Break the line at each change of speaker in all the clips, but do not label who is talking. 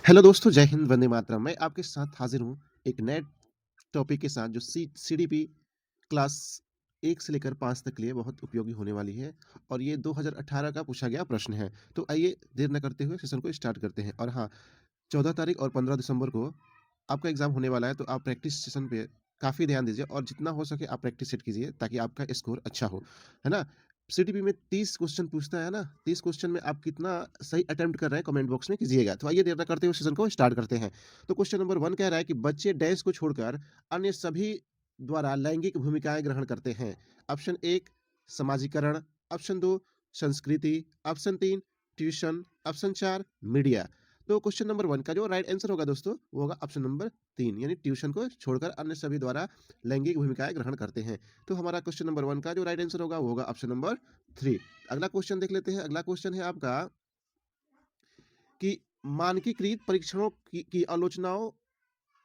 Hello दोस्तों, जय हिंद, वंदे मातरम। मैं आपके साथ हाज़िर हूँ एक नए टॉपिक के साथ जो सीडीपी क्लास 1 से लेकर 5 तक के लिए बहुत उपयोगी होने वाली है और ये 2018 का पूछा गया प्रश्न है। तो आइए देर न करते हुए सेशन को स्टार्ट करते हैं और हाँ, 14 तारीख और 15 दिसंबर को आपका एग्ज़ाम होने वाला है, तो आप प्रैक्टिस सेशन पे काफ़ी ध्यान दीजिए और जितना हो सके आप प्रैक्टिस सेट कीजिए ताकि आपका स्कोर अच्छा हो, है ना? सीटीपी में 30 क्वेश्चन पूछता है ना, 30 क्वेश्चन में आप कितना सही अटेम्प्ट कर रहे हैं कमेंट बॉक्स में कीजिएगा। तो आइए देर ना करते हुए सेशन को स्टार्ट करते हैं। तो क्वेश्चन नंबर 1 कह रहा है कि बच्चे डैश को छोड़कर अन्य सभी द्वारा लैंगिक भूमिकाएँ ग्रहण करते हैं। ऑप्शन 1 समाजीकरण, ऑप्शन 2 संस्कृति, ऑप्शन 3 ट्यूशन, ऑप्शन 4 मीडिया। तो क्वेश्चन नंबर 1 का जो राइट आंसर होगा दोस्तों, वो होगा ऑप्शन नंबर 3 यानी ट्यूशन को छोड़कर अन्य सभी द्वारा लैंगिक भूमिकाएँ ग्रहण करते हैं। तो हमारा क्वेश्चन नंबर 1 का जो राइट आंसर होगा, वो होगा ऑप्शन नंबर 3। अगला क्वेश्चन देख लेते हैं। अगला क्वेश्चन है आपका कि मानकीकृत परीक्षणों की आलोचनाओं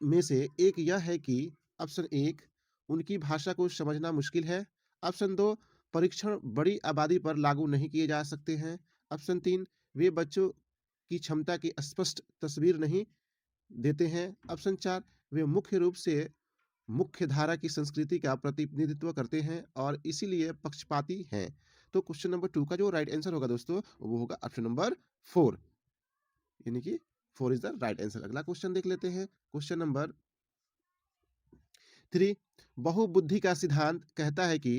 में से एक यह है कि ऑप्शन 1 उनकी भाषा को समझना मुश्किल है। ऑप्शन 2 परीक्षण बड़ी आबादी पर लागू नहीं किए जा सकते हैं। ऑप्शन 3 वे बच्चों की क्षमता की स्पष्ट तस्वीर नहीं देते हैं। ऑप्शन 4 वे मुख्य रूप से मुख्य धारा की संस्कृति का प्रतिनिधित्व करते हैं और इसीलिए पक्षपाती हैं। तो क्वेश्चन नंबर 2 का जो राइट आंसर होगा दोस्तों, वो होगा ऑप्शन नंबर 4 यानी कि 4 इज द राइट आंसर। अगला क्वेश्चन देख लेते हैं। क्वेश्चन नंबर 3 बहुबुद्धि का सिद्धांत कहता है कि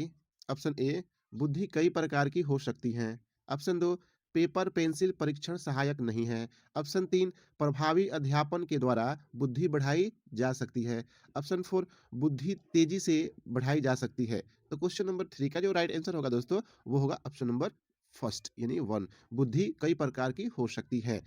ऑप्शन ए बुद्धि कई प्रकार की हो सकती है। ऑप्शन 2 पेपर पेंसिल परीक्षण सहायक नहीं है। ऑप्शन 3 प्रभावी अध्यापन के द्वारा बुद्धि बढ़ाई जा सकती है। ऑप्शन 4 बुद्धि तेजी से बढ़ाई जा सकती है। तो क्वेश्चन नंबर 3 का जो राइट आंसर होगा दोस्तों, वो होगा ऑप्शन नंबर फर्स्ट यानी 1 बुद्धि कई प्रकार की हो सकती है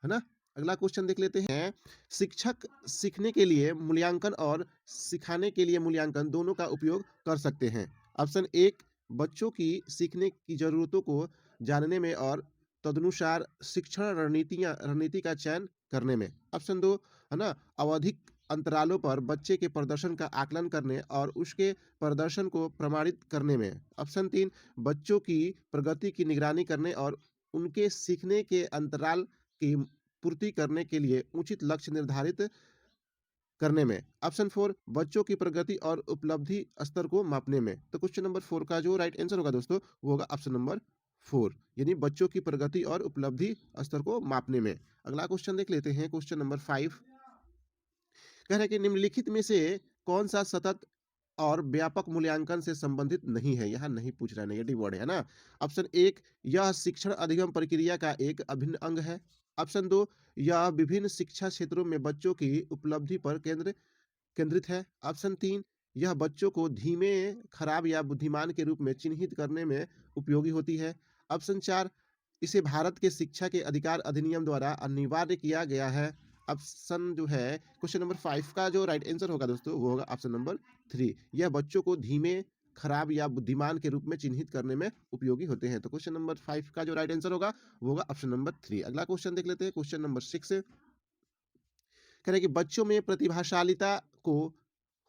ना? अगला क्वेश्चन देख लेते हैं। शिक्षक सीखने के लिए मूल्यांकन और सिखाने के लिए मूल्यांकन दोनों का उपयोग कर सकते हैं। ऑप्शन 1 बच्चों की सीखने की ज़रूरतों को जानने में और तदनुसार शिक्षण रणनीति का चयन करने में। ऑप्शन 2 है ना, आवधिक अंतरालों पर बच्चे के प्रदर्शन का आकलन करने और उसके प्रदर्शन को प्रमाणित करने में। ऑप्शन 3 बच्चों की प्रगति की निगरानी करने और उनके सीखने के अंतराल की पूर्ति करने के लिए उचित लक्ष्य निर्धारित करने में। ऑप्शन 4 बच्चों की प्रगति और उपलब्धि स्तर को मापने में। तो क्वेश्चन नंबर 4 का जो राइट आंसर होगा दोस्तों, वो होगा ऑप्शन नंबर 4 यानी बच्चों की प्रगति और उपलब्धि स्तर को मापने में। अगला क्वेश्चन देख लेते हैं। क्वेश्चन नंबर 5 कह रहा है कि निम्नलिखित में से कौन सा सतत और व्यापक मूल्यांकन से संबंधित नहीं है। यहाँ नहीं पूछ रहा है, नेगेटिव वर्ड है ना। ऑप्शन 1 यह शिक्षण अधिगम प्रक्रिया का एक अभिन्न अंग है। ऑप्शन 2 यह विभिन्न शिक्षा क्षेत्रों में बच्चों की उपलब्धि पर केंद्रित है। ऑप्शन 3 यह बच्चों को धीमे, खराब या बुद्धिमान के रूप में चिन्हित करने में उपयोगी होती है। ऑप्शन 4 इसे भारत के शिक्षा के अधिकार अधिनियम द्वारा अनिवार्य किया गया है। ऑप्शन जो है क्वेश्चन नंबर 5 का जो राइट आंसर होगा दोस्तों, वो होगा ऑप्शन नंबर 3 यह बच्चों को धीमे, खराब या बुद्धिमान के रूप में चिन्हित करने में उपयोगी होते हैं। तो क्वेश्चन नंबर 5 का जो राइट आंसर होगा, वो होगा ऑप्शन नंबर 3। अगला क्वेश्चन देख लेते हैं। क्वेश्चन नंबर 6 कह रहा है कि बच्चों में प्रतिभाशालिता को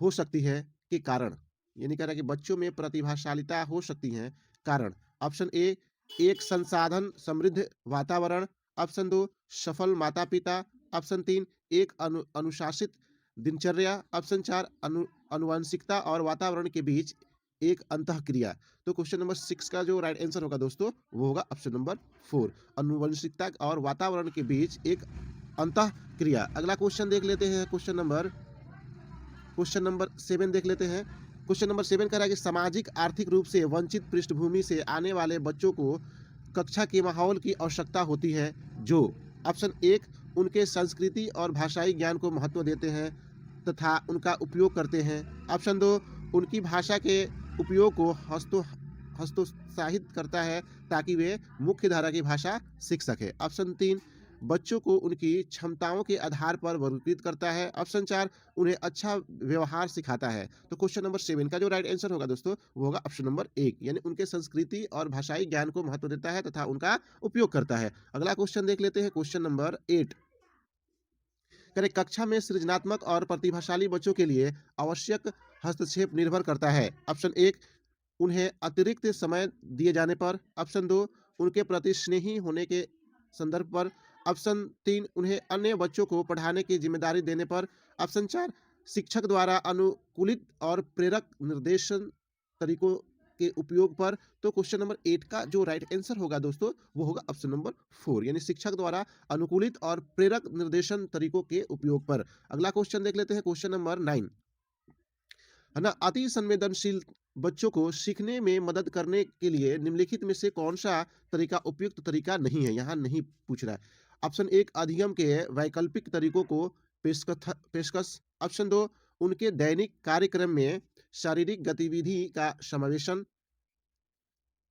हो सकती है के कारण, यानी कह रहा है कि बच्चों में प्रतिभाशालिता हो सकती है कारण। ऑप्शन ए एक संसाधन समृद्ध वातावरण। ऑप्शन 2 सफल माता पिता। ऑप्शन 3 एक अनुशासित दिनचर्या। ऑप्शन 4 अनुवांशिकता और वातावरण के बीच एक अंतःक्रिया। तो क्वेश्चन नंबर 6 का जो राइट आंसर होगा दोस्तों, वो होगा ऑप्शन नंबर 4 अनुवंशिकता और वातावरण के बीच एक अंतः क्रिया। अगला क्वेश्चन देख लेते हैं। क्वेश्चन नंबर 7 देख लेते हैं। क्वेश्चन नंबर 7 कह रहा है कि सामाजिक आर्थिक रूप से वंचित पृष्ठभूमि से आने वाले बच्चों को कक्षा के माहौल की आवश्यकता होती है जो ऑप्शन 1 उनके संस्कृति और भाषाई ज्ञान को महत्व देते हैं तथा उनका उपयोग करते हैं। ऑप्शन 2 उनकी भाषा के उपयोग को हस्तोत्साहित करता है ताकि वे मुख्य धारा की भाषा सीख सके। ऑप्शन 3 बच्चों को उनकी क्षमताओं के आधार पर वर्गीकृत करता है। ऑप्शन 4 उन्हें अच्छा व्यवहार सिखाता है। तो क्वेश्चन नंबर 7 का जो राइट आंसर होगा दोस्तों, वो होगा ऑप्शन नंबर 1 यानी उनके संस्कृति और भाषाई ज्ञान को महत्व देता है तथा उनका उपयोग करता है। अगला क्वेश्चन देख लेते हैं। क्वेश्चन नंबर 8 करें कक्षा में सृजनात्मक और प्रतिभाशाली बच्चों के लिए आवश्यक हस्तक्षेप निर्भर करता है। ऑप्शन 1 उन्हें अतिरिक्त समय दिए जाने पर। ऑप्शन 2 उनके प्रति स्नेही होने के संदर्भ पर। ऑप्शन 3 उन्हें अन्य बच्चों को पढ़ाने की जिम्मेदारी देने पर। ऑप्शन 4 शिक्षक द्वारा अनुकूलित और प्रेरक निर्देशन तरीकों के उपयोग पर। तो क्वेश्चन नंबर 8 का जो राइट आंसर होगा दोस्तों वो होगा ऑप्शन नंबर 4 यानी शिक्षक द्वारा अनुकूलित और प्रेरक निर्देशन तरीकों के उपयोग पर। अगला क्वेश्चन देख लेते हैं क्वेश्चन नंबर 9 है ना। अति संवेदनशील बच्चों को सीखने में मदद करने के लिए निम्नलिखित में से कौन सा तरीका उपयुक्त तरीका नहीं है, यहाँ नहीं पूछ रहा है। ऑप्शन 1 अधिगम के वैकल्पिक तरीकों को पेशकश। ऑप्शन 2 उनके दैनिक कार्यक्रम में शारीरिक गतिविधि का समावेशन।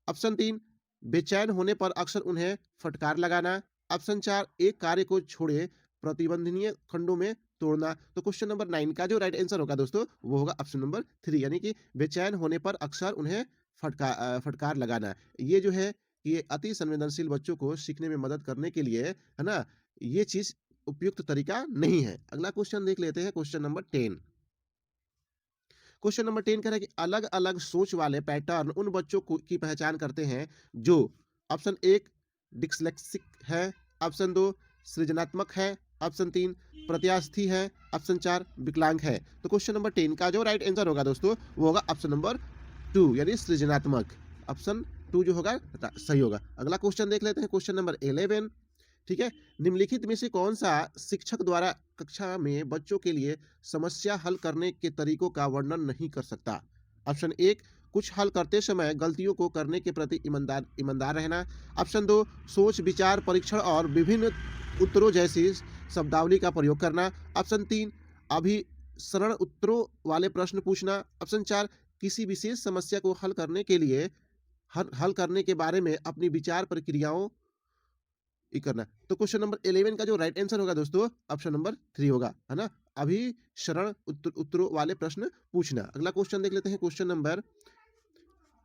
ऑप्शन 3 बेचैन होने पर अक्सर उन्हें फटकार लगाना। ऑप्शन 4 एक कार्य को छोड़े प्रतिबंधनीय खंडों में तोड़ना। तो क्वेश्चन नंबर 9 का जो राइट आंसर होगा दोस्तों वो होगा ऑप्शन नंबर 3 यानी कि बेचैन होने पर अक्सर उन्हें फटकार लगाना। ये जो है ये अति संवेदनशील बच्चों को सीखने में मदद करने के लिए है ना, ये चीज उपयुक्त तरीका नहीं है। अगला क्वेश्चन देख लेते हैं क्वेश्चन नंबर 10। क्वेश्चन नंबर 10 कह रहा है कि अलग-अलग सोच वाले पैटर्न उन बच्चों को की पहचान करते हैं जो ऑप्शन 1 डिस्लेक्सिक है, ऑप्शन 2 सृजनात्मक है, ऑप्शन 3 प्रत्यास्थी है, ऑप्शन 4 विकलांग है। तो क्वेश्चन नंबर 10 का जो राइट आंसर होगा दोस्तों वो होगा ऑप्शन नंबर 2 यानी सृजनात्मक। ऑप्शन 2 जो होगा सही होगा। अगला क्वेश्चन देख लेते हैं क्वेश्चन नंबर 11। ठीक है, निम्नलिखित में से कौन सा शिक्षक द्वारा कक्षा में बच्चों के लिए समस्या हल करने के तरीकों का वर्णन नहीं कर सकता। ऑप्शन 1 कुछ हल करते समय गलतियों को करने के प्रति ईमानदार ईमानदार रहना। ऑप्शन 2 सोच विचार परीक्षण और विभिन्न उत्तरों जैसी शब्दावली का प्रयोग करना। ऑप्शन 3 अभिसरण उत्तरों वाले प्रश्न पूछना। ऑप्शन 4 किसी विशेष समस्या को हल करने के लिए हल करने के बारे में अपनी विचार प्रक्रियाओं ये करना। तो क्वेश्चन नंबर 11 का जो राइट आंसर होगा दोस्तों ऑप्शन नंबर 3 होगा, है ना? अभिसरण उत्तरों वाले प्रश्न पूछना। अगला क्वेश्चन देख लेते हैं क्वेश्चन नंबर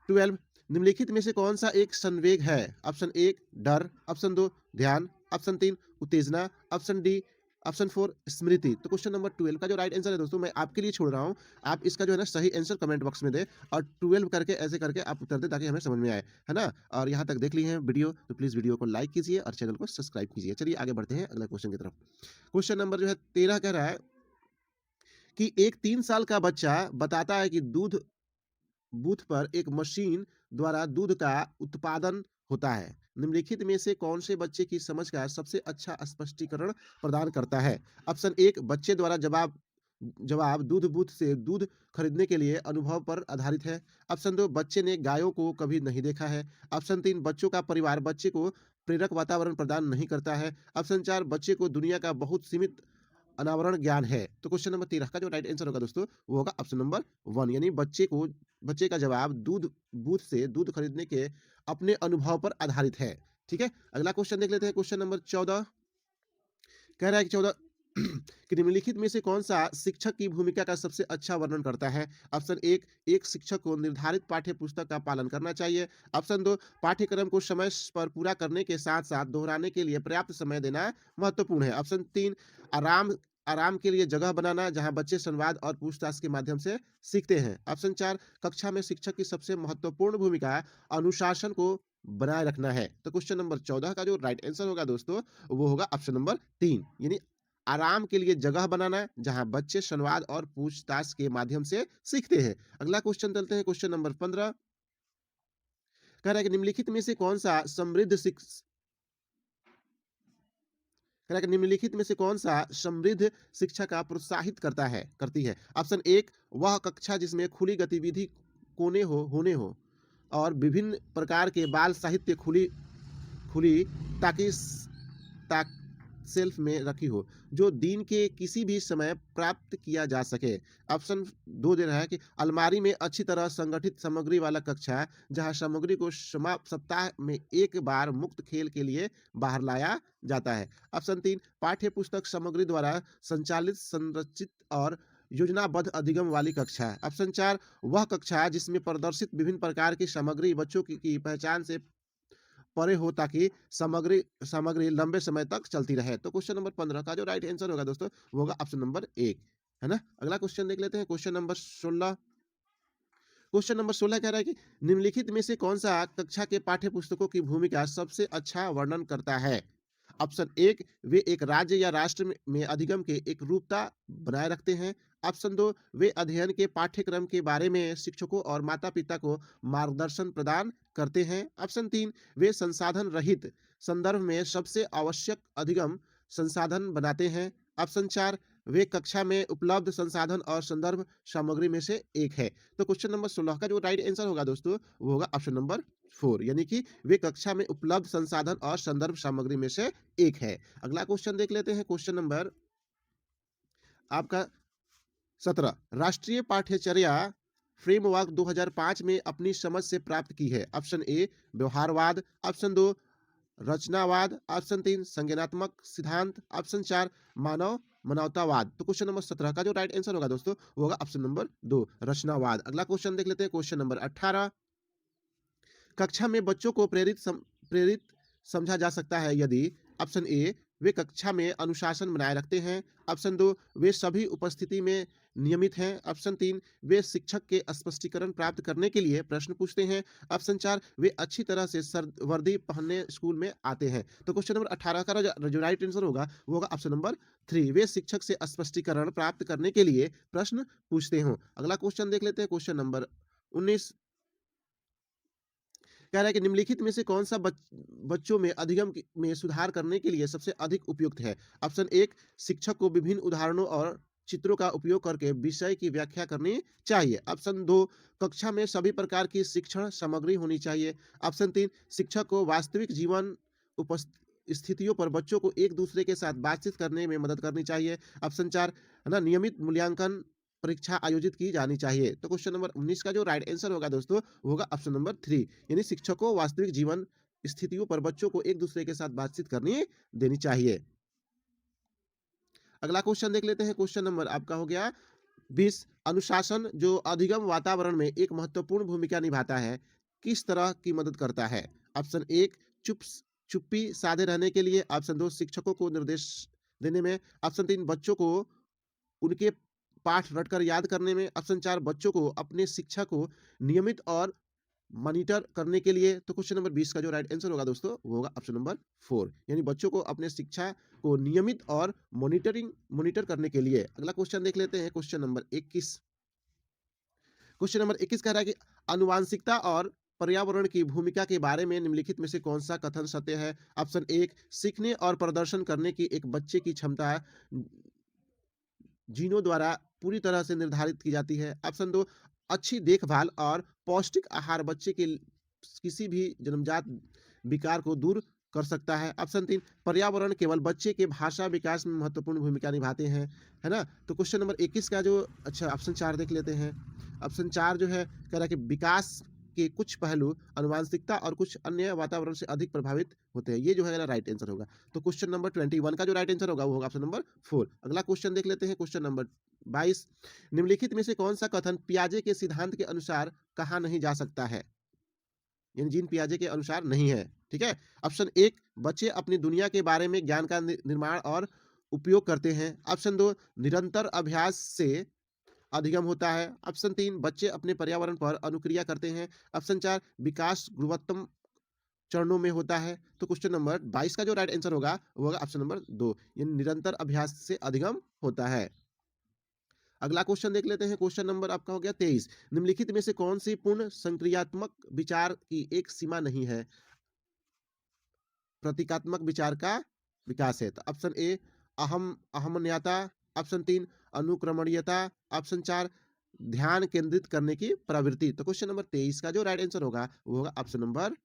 12। निम्नलिखित में से कौन सा एक संवेग है? ऑप्शन 1 डर, ऑप्शन 2 ध्यान, ऑप्शन 3 उत्तेजना, ऑप्शन डी ऑप्शन 4 स्मृति। तो क्वेश्चन नंबर 12 का जो राइट आंसर है दोस्तों मैं आपके लिए छोड़ रहा हूँ। आप इसका जो है ना सही आंसर कमेंट बॉक्स में दें और 12 करके ऐसे करके आप उत्तर दें ताकि हमें समझ में आए, है ना? और यहाँ तक देख ली है वीडियो तो प्लीज़ वीडियो को लाइक कीजिए और चैनल को सब्सक्राइब कीजिए। चलिए आगे बढ़ते हैं अगला क्वेश्चन की तरफ। क्वेश्चन नंबर जो है 13 कह रहा है कि एक 3 साल का बच्चा बताता है कि दूध बूथ पर एक मशीन द्वारा दूध का उत्पादन होता है। निम्नलिखित में से कौन से बच्चे की समझ का सबसे अच्छा स्पष्टीकरण प्रदान करता है? ऑप्शन 1 बच्चे द्वारा जवाब जवाब दूध बूथ से दूध खरीदने के लिए अनुभव पर आधारित है। ऑप्शन 2 बच्चे ने गायों को कभी नहीं देखा है। ऑप्शन 3 बच्चों का परिवार बच्चे को प्रेरक वातावरण प्रदान नहीं करता है। ऑप्शन 4 बच्चे को दुनिया का बहुत सीमित अनावरण ज्ञान है। तो क्वेश्चन नंबर 13 का जो राइट आंसर होगा दोस्तों वो होगा ऑप्शन नंबर 1 यानी बच्चे का जवाब दूध बूथ से दूध खरीदने के अपने अनुभव पर आधारित है। ठीक है, अगला क्वेश्चन देख लेते हैं क्वेश्चन नंबर 14। कह रहा है कि 14 कि निम्नलिखित में से कौन सा शिक्षक की भूमिका का सबसे अच्छा वर्णन करता है? ऑप्शन 1 एक शिक्षक को निर्धारित पाठ्य पुस्तक का पालन करना चाहिए। ऑप्शन 2 पाठ्यक्रम को समय पर पूरा करने के साथ साथ दोहराने के लिए पर्याप्त समय देना महत्वपूर्ण है। ऑप्शन 3 आराम आराम के लिए जगह बनाना जहां बच्चे संवाद और पूछताछ के माध्यम से सीखते हैं। ऑप्शन 4 कक्षा में शिक्षक की सबसे महत्वपूर्ण भूमिका अनुशासन को बनाए रखना है। तो क्वेश्चन नंबर 14 का जो राइट आंसर होगा दोस्तों वो होगा ऑप्शन नंबर 3 यानी आराम के लिए जगह बनाना जहां बच्चे संवाद और पूछताछ के माध्यम से सीखते हैं। अगला क्वेश्चन चलते हैं क्वेश्चन नंबर 15। कह रहा है कि निम्नलिखित में से कौन सा कह रहा है कि निम्नलिखित में से कौन सा समृद्ध शिक्षा का प्रोत्साहित करती है? ऑप्शन 1 वह कक्षा जिसमें खुली गतिविधि होने हो और विभिन्न प्रकार के बाल साहित्य खुली खुली ताकि ताक सेल्फ में रखी हो जो दिन के किसी भी समय प्राप्त किया जा सके। ऑप्शन 2 दे रहा है कि अलमारी में अच्छी तरह संगठित सामग्री वाला कक्षा जहां सामग्री को सप्ताह में एक बार मुक्त खेल के लिए बाहर लाया जाता है। ऑप्शन 3 पाठ्य पुस्तक सामग्री द्वारा संचालित संरचित और योजनाबद्ध अधिगम वाली कक्षा। ऑप्शन 4 वह कक्षा जिसमें प्रदर्शित विभिन्न प्रकार की सामग्री बच्चों की पहचान से परे हो ताकि सामग्री सामग्री लंबे समय तक चलती रहे। तो क्वेश्चन नंबर 15 का जो राइट आंसर होगा दोस्तों वो होगा ऑप्शन नंबर 1, है ना? अगला क्वेश्चन देख लेते हैं क्वेश्चन नंबर 16। क्वेश्चन नंबर 16 कह रहा है कि निम्नलिखित में से कौन सा कक्षा के पाठ्य पुस्तकों की भूमिका सबसे अच्छा वर्णन करता है? ऑप्शन एक, वे एक राज्य या राष्ट्र में अधिगम के एक रूपता बनाए रखते हैं। ऑप्शन दो, वे अध्ययन के पाठ्यक्रम के बारे में शिक्षकों और माता-पिता को मार्गदर्शन प्रदान करते हैं। ऑप्शन तीन, वे संसाधन रहित संदर्भ में सबसे आवश्यक अधिगम संसाधन बनाते हैं। ऑप्शन चार, वे कक्षा में उपलब्ध संसाधन और संदर्भ सामग्री में से एक है। तो क्वेश्चन नंबर 16 का जो राइट आंसर होगा दोस्तों, वो होगा ऑप्शन नंबर 4, यानी कि वे कक्षा में उपलब्ध संसाधन और संदर्भ सामग्री में से एक है। अगला क्वेश्चन देख लेते हैं, क्वेश्चन नंबर आपका 17, राष्ट्रीय पाठ्यचर्या फ्रेमवर्क 2005 में अपनी समझ से प्राप्त की है। ऑप्शन ए व्यवहारवाद, ऑप्शन दो रचनावाद, ऑप्शन तीन संज्ञानात्मक सिद्धांत, ऑप्शन चार मानव मानवतावाद। तो क्वेश्चन नंबर 17 का जो राइट आंसर होगा दोस्तों, वो होगा ऑप्शन नंबर दो रचनावाद। अगला क्वेश्चन देख लेते हैं, क्वेश्चन नंबर 18, कक्षा में बच्चों को प्रेरित समझा जा सकता है यदि ऑप्शन ए वे कक्षा में अनुशासन बनाए रखते हैं, ऑप्शन दो वे सभी उपस्थिति में नियमित हैं, ऑप्शन तीन वे शिक्षक के स्पष्टीकरण प्राप्त करने के लिए प्रश्न पूछते हैं, ऑप्शन चार वे अच्छी तरह से वर्दी पहनने स्कूल में आते हैं। तो क्वेश्चन नंबर 18 का जो राइट आंसर होगा वो होगा ऑप्शन नंबर 3, वे शिक्षक से स्पष्टीकरण प्राप्त करने के लिए प्रश्न पूछते हो। अगला क्वेश्चन देख लेते हैं, क्वेश्चन नंबर 19, कह रहा है कि निम्नलिखित में से कौन सा बच्चों में अधिगम में सुधार करने के लिए सबसे अधिक उपयुक्त है। ऑप्शन एक, शिक्षक को विभिन्न उदाहरणों और चित्रों का उपयोग करके विषय की व्याख्या करनी चाहिए। ऑप्शन दो, कक्षा में सभी प्रकार की शिक्षण सामग्री होनी चाहिए। ऑप्शन तीन, शिक्षक को वास्तविक जीवन स्थितियों पर बच्चों को एक दूसरे के साथ बातचीत करने में मदद करनी चाहिए। ऑप्शन चार, है ना, नियमित मूल्यांकन परीक्षा आयोजित की जानी चाहिए। तो क्वेश्चन नंबर 19 का जो राइट आंसर होगा दोस्तों, वो होगा ऑप्शन नंबर 3, यानी शिक्षकों को वास्तविक जीवन स्थितियों पर बच्चों को एक दूसरे के साथ बातचीत करनी देनी चाहिए। अगला क्वेश्चन देख लेते हैं, क्वेश्चन नंबर आपका हो गया 20, अनुशासन जो अधिगम वातावरण में एक महत्वपूर्ण भूमिका निभाता है, किस तरह की मदद करता है। ऑप्शन एक, चुप्पी साधे रहने के लिए, ऑप्शन दो शिक्षकों को निर्देश देने में, ऑप्शन तीन बच्चों को उनके पाठ रटकर याद करने में, ऑप्शन चार बच्चों को अपने शिक्षा को नियमित और मॉनिटर करने के लिए। तो क्वेश्चन नंबर 20 का जो राइट आंसर होगा दोस्तों, वो होगा ऑप्शन नंबर 4, यानी बच्चों को अपने शिक्षा को नियमित और मॉनिटर करने के लिए। अगला क्वेश्चन देख लेते हैं, क्वेश्चन नंबर 21, क्वेश्चन नंबर 21 कह रहा है कि आनुवांशिकता और पर्यावरण की भूमिका के बारे में निम्नलिखित में से कौन सा कथन सत्य है। ऑप्शन एक, सीखने और प्रदर्शन करने की एक बच्चे की क्षमता जीनों द्वारा पूरी तरह से निर्धारित की जाती है। ऑप्शन दो, अच्छी देखभाल और पौष्टिक आहार बच्चे के किसी भी जन्मजात विकार को दूर कर सकता है। ऑप्शन तीन, पर्यावरण केवल बच्चे के भाषा विकास में महत्वपूर्ण भूमिका निभाते हैं, है ना। तो क्वेश्चन नंबर 21 का जो अच्छा ऑप्शन चार देख लेते हैं। ऑप्शन चार जो है कह रहा है कि विकास के कुछ पहलू अनुवांशिकता और कुछ अन्य वातावरण से अधिक प्रभावित होते हैं। ये जो है राइट आंसर होगा। तो क्वेश्चन नंबर 21 का जो राइट आंसर होगा वो होगा ऑप्शन नंबर 4। अगला क्वेश्चन देख लेते हैं, क्वेश्चन नंबर 22, निम्नलिखित में से कौन सा कथन पियाजे के सिद्धांत के अनुसार कहा नहीं जा सकता है, यानी जीन पियाजे के अनुसार नहीं है। ठीक है। ऑप्शन एक, बच्चे अपनी दुनिया के बारे में ज्ञान का निर्माण और उपयोग करते हैं। ऑप्शन दो, निरंतर अभ्यास से अधिगम होता है। ऑप्शन तीन, बच्चे अपने पर्यावरण पर अनुक्रिया करते हैं। ऑप्शन चार, विकास गुणवत्तम चरणों में होता है। तो क्वेश्चन नंबर 22 का जो राइट आंसर होगा वो होगा ऑप्शन नंबर 2, यानी निरंतर अभ्यास से अधिगम होता है। अगला क्वेश्चन देख लेते हैं, क्वेश्चन नंबर आपका हो गया 23, निम्नलिखित में से कौन सी पूर्ण संक्रियात्मक विचार की एक सीमा नहीं है, प्रतीकात्मक विचार का विकास है। तो ऑप्शन ए, अहमन्यता, ऑप्शन तीन, अनुक्रमणीयता, ऑप्शन चार, ध्यान केंद्रित करने की प्रवृत्ति। तो क्वेश्चन नंबर 23 का जो राइट आंसर होगा वो होगा ऑप्शन नंबर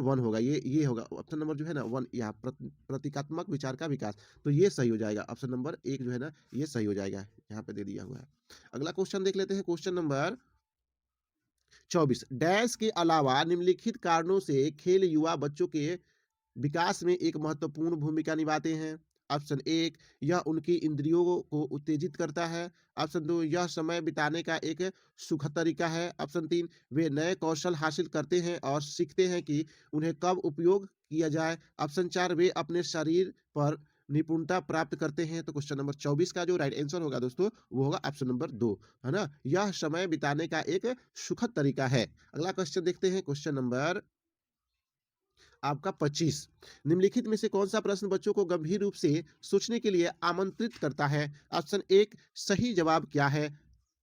1 होगा। ये होगा ऑप्शन नंबर जो है ना 1, यहाँ प्रतीकात्मक विचार का विकास। तो ये सही हो जाएगा, ऑप्शन नंबर 1 जो है ना ये सही हो जाएगा, यहाँ पे दे दिया हुआ है। अगला क्वेश्चन देख लेते हैं, क्वेश्चन नंबर 24, डैश के अलावा निम्नलिखित कारणों से खेल युवा बच्चों के विकास में एक महत्वपूर्ण भूमिका निभाते हैं। ऑप्शन एक, यह उनकी इंद्रियों को उत्तेजित करता है। ऑप्शन दो, यह समय बिताने का एक सुखद तरीका है। ऑप्शन तीन, वे नए कौशल हासिल करते हैं और सीखते हैं कि उन्हें कब उपयोग किया जाए। ऑप्शन चार, वे अपने शरीर पर निपुणता प्राप्त करते हैं। तो क्वेश्चन नंबर 24 का जो राइट आंसर होगा दोस्तों वो होगा ऑप्शन नंबर 2, है ना, यह समय बिताने का एक सुखद तरीका है। अगला क्वेश्चन देखते हैं, क्वेश्चन नंबर आपका 25। निम्नलिखित में से कौन-सा प्रश्न बच्चों को गंभीर रूप से सोचने के लिए आमंत्रित करता है? ऑप्शन 1 सही जवाब क्या है?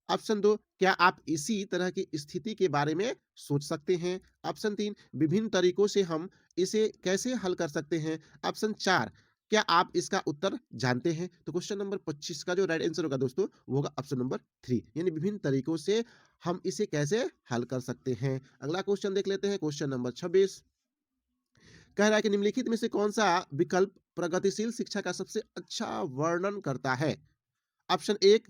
ऑप्शन 2 क्या आप इसी तरह की स्थिति के बारे में सोच सकते हैं? ऑप्शन 3 विभिन्न तरीकों से हम इसे कैसे हल कर सकते हैं? ऑप्शन 4 क्या आप इसका उत्तर जानते हैं? तो क्वेश्चन नंबर 25 का जो राइट आंसर होगा दोस्तों, वो होगा ऑप्शन नंबर 3 यानी विभिन्न तरीकों से हम इसे कैसे हल कर सकते हैं। अगला क्वेश्चन देख लेते हैं, क्वेश्चन नंबर 26 कह रहा है कि निम्नलिखित में से कौन-सा विकल्प प्रगतिशील शिक्षा का सबसे अच्छा वर्णन करता है? ऑप्शन 1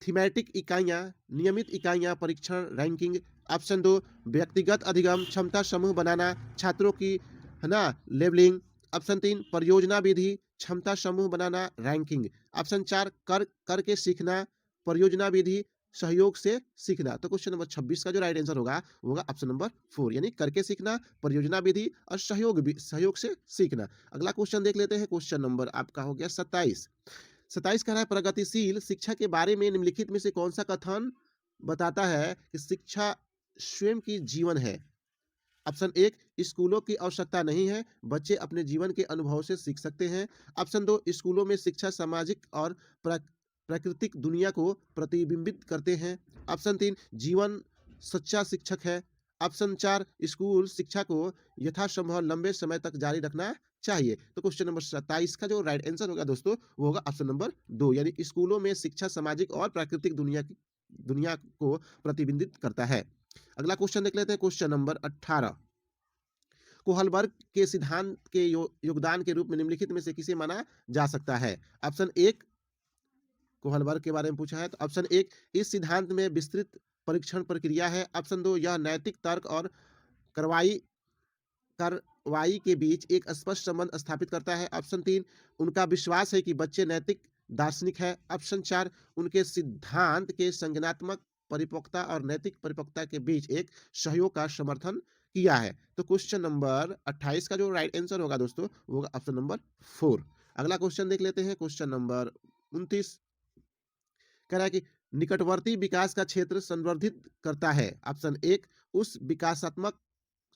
थीमेटिक इकाइयाँ, नियमित इकाइयाँ, परीक्षण, रैंकिंग। ऑप्शन 2 व्यक्तिगत अधिगम, क्षमता समूह बनाना, छात्रों की है ना लेवलिंग। ऑप्शन 3 परियोजना विधि, क्षमता समूह बनाना, रैंकिंग। ऑप्शन 4 करके सीखना, परियोजना विधि, सहयोग से सीखना। तो क्वेश्चन नंबर 26 का जो राइट आंसर होगा वो होगा ऑप्शन नंबर 4 यानी करके सीखना, परियोजना विधि और सहयोग से सीखना। अगला क्वेश्चन देख लेते हैं, क्वेश्चन नंबर आपका हो गया 27। 27 कह रहा है प्रगतिशील शिक्षा के बारे में निम्नलिखित में से कौन सा कथन बताता है कि शिक्षा स्वयं की जीवन है? ऑप्शन 1 स्कूलों की आवश्यकता नहीं है, बच्चे अपने जीवन के अनुभव से सीख सकते हैं। ऑप्शन 2 स्कूलों में शिक्षा सामाजिक और प्राकृतिक दुनिया को प्रतिबिंबित करते हैं। ऑप्शन 3 जीवन सच्चा शिक्षक है। ऑप्शन 4 स्कूल शिक्षा को यथासंभव लंबे समय तक जारी रखना चाहिए। तो क्वेश्चन नंबर 27 का जो राइट आंसर होगा दोस्तों, वो होगा ऑप्शन नंबर 2 यानी स्कूलों में शिक्षा सामाजिक और प्राकृतिक दुनिया को प्रतिबिंबित करता है। अगला क्वेश्चन देख लेते हैं, क्वेश्चन नंबर 18 कोहलबर्ग के सिद्धांत के योगदान के रूप में निम्नलिखित में से किसे माना जा सकता है? ऑप्शन 1 कोहलबर्ग के बारे में पूछा है, तो ऑप्शन 1 इस सिद्धांत में विस्तृत परीक्षण प्रक्रिया है। ऑप्शन 2 यह नैतिक तर्क और कार्रवाई कार्रवाई के बीच एक स्पष्ट संबंध स्थापित करता है। ऑप्शन 3 उनका विश्वास है कि बच्चे नैतिक दार्शनिक है। ऑप्शन 4 उनके सिद्धांत के संज्ञानात्मक परिपक्वता और नैतिक परिपक्वता के बीच एक सहयोग का समर्थन किया है। तो क्वेश्चन नंबर 28 का जो राइट आंसर होगा दोस्तों, वो होगा ऑप्शन नंबर 4। अगला क्वेश्चन देख लेते हैं, क्वेश्चन नंबर 29 कह रहा है कि निकटवर्ती विकास का क्षेत्र संवर्धित करता है। ऑप्शन 1 उस विकासात्मक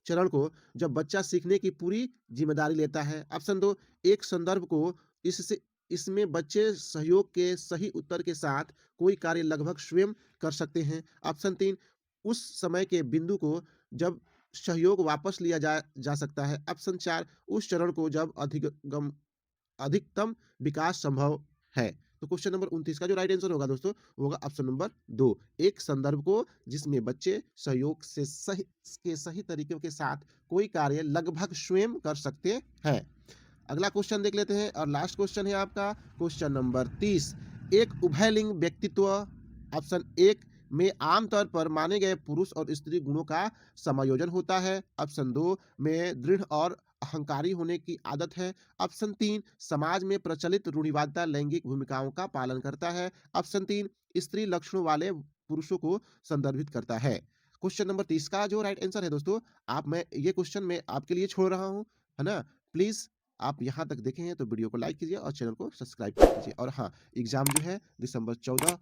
चरण को जब बच्चा सीखने की पूरी जिम्मेदारी लेता है। ऑप्शन 2 एक संदर्भ को इससे इसमें बच्चे सहयोग के सही उत्तर के साथ कोई कार्य लगभग स्वयं कर सकते हैं। ऑप्शन 3 उस समय के बिंदु को जब सहयोग वापस लिया जा सकता है। ऑप्शन 4 उस चरण को जब अधिकतम विकास संभव है। तो क्वेश्चन नंबर 29 का जो राइट आंसर होगा दोस्तों, वो होगा ऑप्शन नंबर 2 एक संदर्भ को जिसमें बच्चे सहयोग से सही तरीके के साथ कोई कार्य लगभग स्वयं कर सकते हैं। अगला क्वेश्चन देख लेते हैं और लास्ट क्वेश्चन है आपका क्वेश्चन नंबर 30 एक उभयलिंग व्यक्तित्व ऑप्शन 1 में आमतौर पर माने गए पुरुष और स्त्री गुणों का समायोजन होता है। ऑप्शन 2 में दृढ़ और अहंकारी होने की आदत है। ऑप्शन 3 समाज में प्रचलित रूढ़िवादिता लैंगिक भूमिकाओं का पालन करता है। ऑप्शन 3 स्त्री लक्षणों वाले पुरुषों को संदर्भित करता है। क्वेश्चन नंबर 30 का जो राइट आंसर है दोस्तों, आप मैं ये क्वेश्चन मैं आपके लिए छोड़ रहा हूँ, है ना? प्लीज़ आप यहाँ तक देखे हैं तो वीडियो को लाइक कीजिए और चैनल को सब्सक्राइब कर दीजिए। और हाँ, एग्ज़ाम जो है दिसंबर 14 और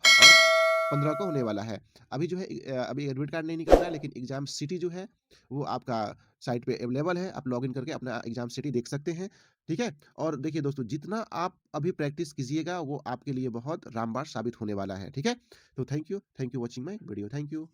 15 को होने वाला है। अभी जो है अभी एडमिट कार्ड नहीं निकल रहा है, लेकिन एग्ज़ाम सिटी जो है वो आपका साइट पे अवेलेबल है। आप लॉगिन करके अपना एग्ज़ाम सिटी देख सकते हैं, ठीक है? और देखिए दोस्तों, जितना आप अभी प्रैक्टिस कीजिएगा वो आपके लिए बहुत रामबाण साबित होने वाला है, ठीक है? तो thank you watching my video. Thank you.